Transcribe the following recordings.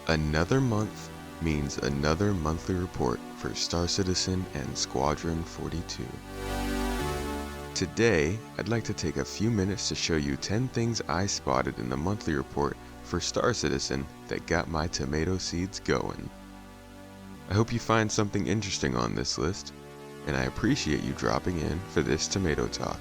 Another month means another monthly report for Star Citizen and Squadron 42. Today, I'd like to take a few minutes to show you 10 things I spotted in the monthly report for Star Citizen that got my tomato seeds going. I hope you find something interesting on this list, and I appreciate you dropping in for this tomato talk.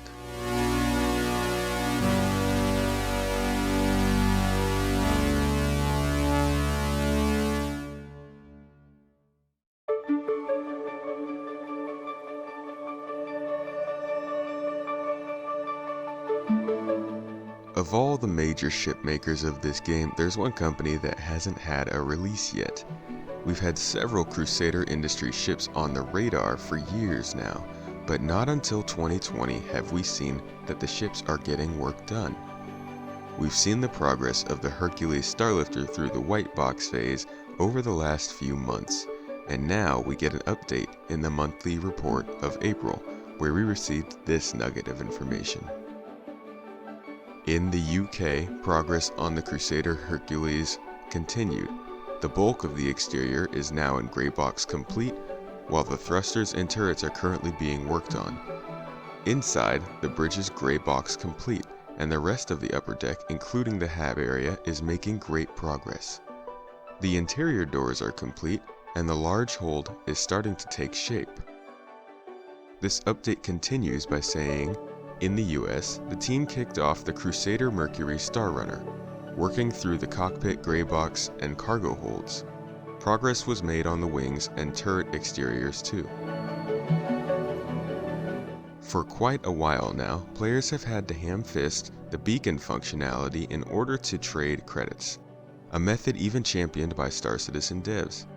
Of all the major ship makers of this game, there's one company that hasn't had a release yet. We've had several Crusader Industries ships on the radar for years now, but not until 2020 have we seen that the ships are getting work done. We've seen the progress of the Hercules Starlifter through the white box phase over the last few months, and now we get an update in the monthly report of April, where we received this nugget of information. In the UK, progress on the Crusader Hercules continued. The bulk of the exterior is now in gray box complete, while the thrusters and turrets are currently being worked on. Inside, the bridge is gray box complete, and the rest of the upper deck, including the hab area, is making great progress. The interior doors are complete, and the large hold is starting to take shape. This update continues by saying, in the US, the team kicked off the Crusader Mercury Star Runner, working through the cockpit gray box and cargo holds. Progress was made on the wings and turret exteriors too. For quite a while now, players have had to ham-fist the beacon functionality in order to trade credits, a method even championed by Star Citizen devs.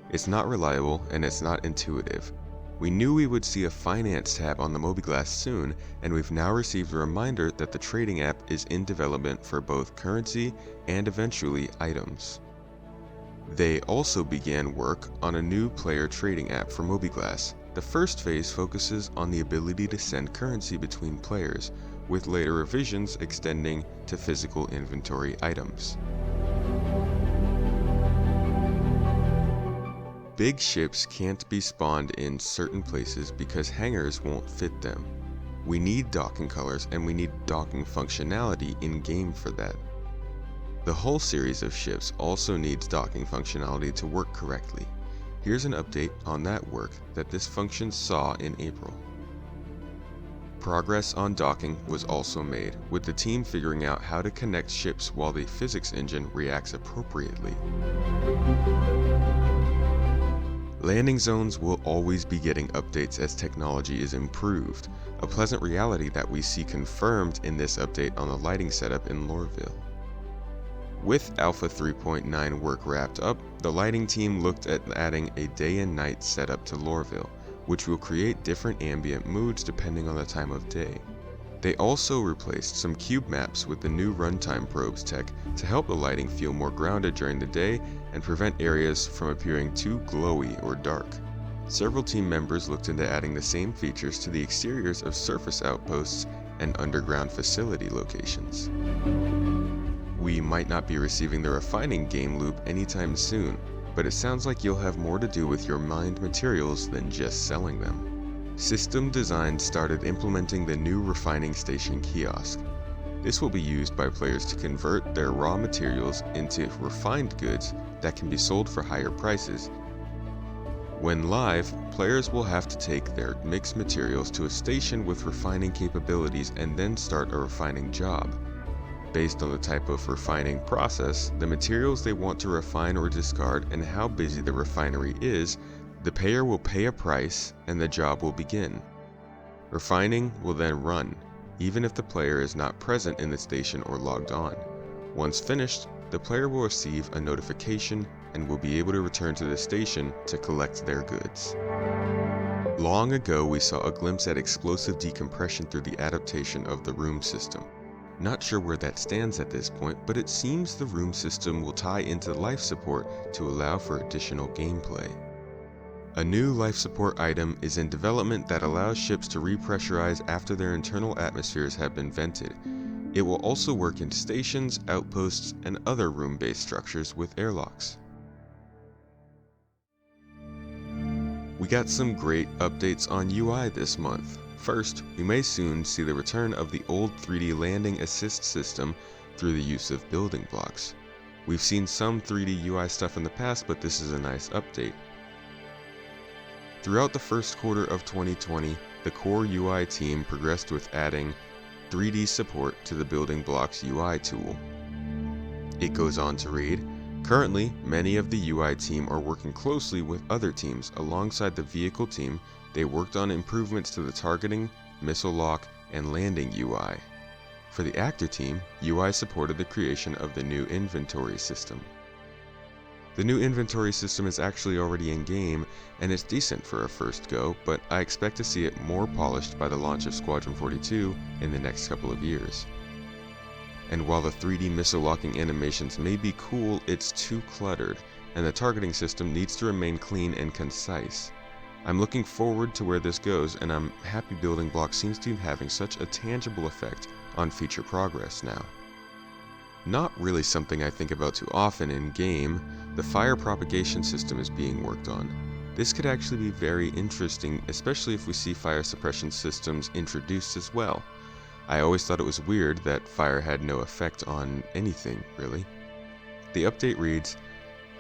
It's not reliable and it's not intuitive. We knew we would see a finance tab on the mobiGlas soon, and we've now received a reminder that the trading app is in development for both currency and eventually items. They also began work on a new player trading app for mobiGlas. The first phase focuses on the ability to send currency between players, with later revisions extending to physical inventory items. Big ships can't be spawned in certain places because hangars won't fit them. We need docking colors and we need docking functionality in-game for that. The hull series of ships also needs docking functionality to work correctly. Here's an update on that work that this function saw in April. Progress on docking was also made, with the team figuring out how to connect ships while the physics engine reacts appropriately. Landing zones will always be getting updates as technology is improved, a pleasant reality that we see confirmed in this update on the lighting setup in Lorville. With Alpha 3.9 work wrapped up, the lighting team looked at adding a day and night setup to Lorville, which will create different ambient moods depending on the time of day. They also replaced some cube maps with the new runtime probes tech to help the lighting feel more grounded during the day and prevent areas from appearing too glowy or dark. Several team members looked into adding the same features to the exteriors of surface outposts and underground facility locations. We might not be receiving the refining game loop anytime soon, but it sounds like you'll have more to do with your mined materials than just selling them. System Design started implementing the new refining station kiosk. This will be used by players to convert their raw materials into refined goods that can be sold for higher prices. When live, players will have to take their mixed materials to a station with refining capabilities and then start a refining job. Based on the type of refining process, the materials they want to refine or discard, and how busy the refinery is, the payer will pay a price and the job will begin. Refining will then run, even if the player is not present in the station or logged on. Once finished, the player will receive a notification and will be able to return to the station to collect their goods. Long ago, we saw a glimpse at explosive decompression through the adaptation of the room system. Not sure where that stands at this point, but it seems the room system will tie into life support to allow for additional gameplay. A new life support item is in development that allows ships to repressurize after their internal atmospheres have been vented. It will also work in stations, outposts, and other room-based structures with airlocks. We got some great updates on UI this month. First, we may soon see the return of the old 3D landing assist system through the use of building blocks. We've seen some 3D UI stuff in the past, but this is a nice update. Throughout the first quarter of 2020, the core UI team progressed with adding 3D support to the building blocks UI tool. It goes on to read, currently, many of the UI team are working closely with other teams. Alongside the vehicle team, they worked on improvements to the targeting, missile lock, and landing UI. For the actor team, UI supported the creation of the new inventory system. The new inventory system is actually already in game, and it's decent for a first go, but I expect to see it more polished by the launch of Squadron 42 in the next couple of years. And while the 3D missile locking animations may be cool, it's too cluttered, and the targeting system needs to remain clean and concise. I'm looking forward to where this goes, and I'm happy Building Blocks seems to be having such a tangible effect on feature progress now. Not really something I think about too often in game, the fire propagation system is being worked on. This could actually be very interesting, especially if we see fire suppression systems introduced as well. I always thought it was weird that fire had no effect on anything, really. The update reads,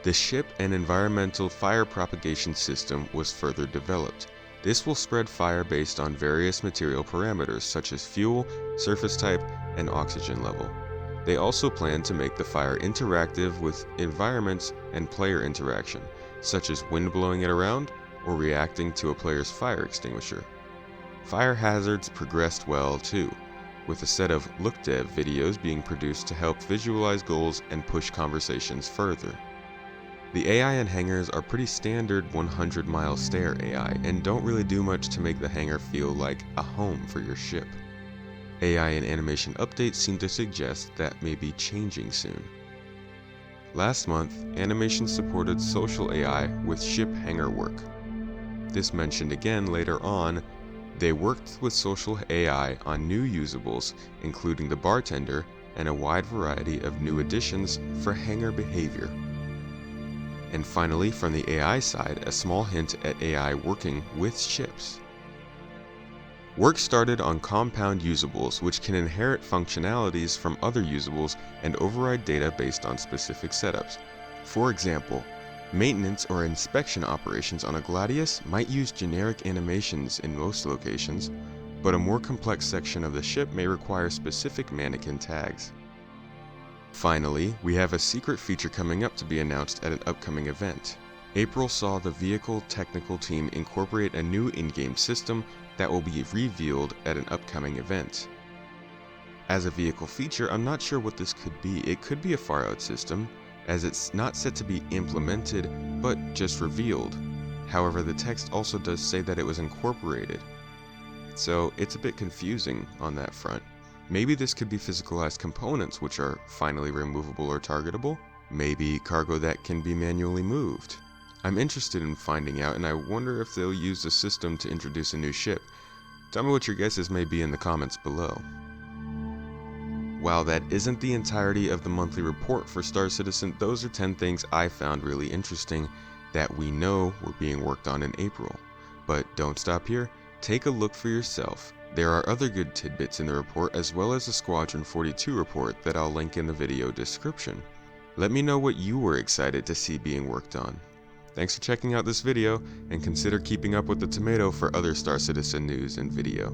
the ship and environmental fire propagation system was further developed. This will spread fire based on various material parameters such as fuel, surface type, and oxygen level. They also plan to make the fire interactive with environments and player interaction, such as wind blowing it around or reacting to a player's fire extinguisher. Fire hazards progressed well too, with a set of look dev videos being produced to help visualize goals and push conversations further. The AI in hangars are pretty standard 100-mile stare AI and don't really do much to make the hangar feel like a home for your ship. AI and animation updates seem to suggest that may be changing soon. Last month, animation supported social AI with ship hangar work. This mentioned again later on. They worked with social AI on new usables, including the bartender and a wide variety of new additions for hangar behavior. And finally, from the AI side, a small hint at AI working with ships. Work started on compound usables, which can inherit functionalities from other usables and override data based on specific setups. For example, maintenance or inspection operations on a Gladius might use generic animations in most locations, but a more complex section of the ship may require specific mannequin tags. Finally, we have a secret feature coming up to be announced at an upcoming event. April saw the vehicle technical team incorporate a new in-game system that will be revealed at an upcoming event. As a vehicle feature, I'm not sure what this could be. It could be a far-out system, as it's not set to be implemented, but just revealed. However, the text also does say that it was incorporated, so it's a bit confusing on that front. Maybe this could be physicalized components which are finally removable or targetable. Maybe cargo that can be manually moved. I'm interested in finding out, and I wonder if they'll use the system to introduce a new ship. Tell me what your guesses may be in the comments below. While that isn't the entirety of the monthly report for Star Citizen, those are 10 things I found really interesting that we know were being worked on in April. But don't stop here, take a look for yourself. There are other good tidbits in the report, as well as a Squadron 42 report that I'll link in the video description. Let me know what you were excited to see being worked on. Thanks for checking out this video, and consider keeping up with the tomato for other Star Citizen news and video.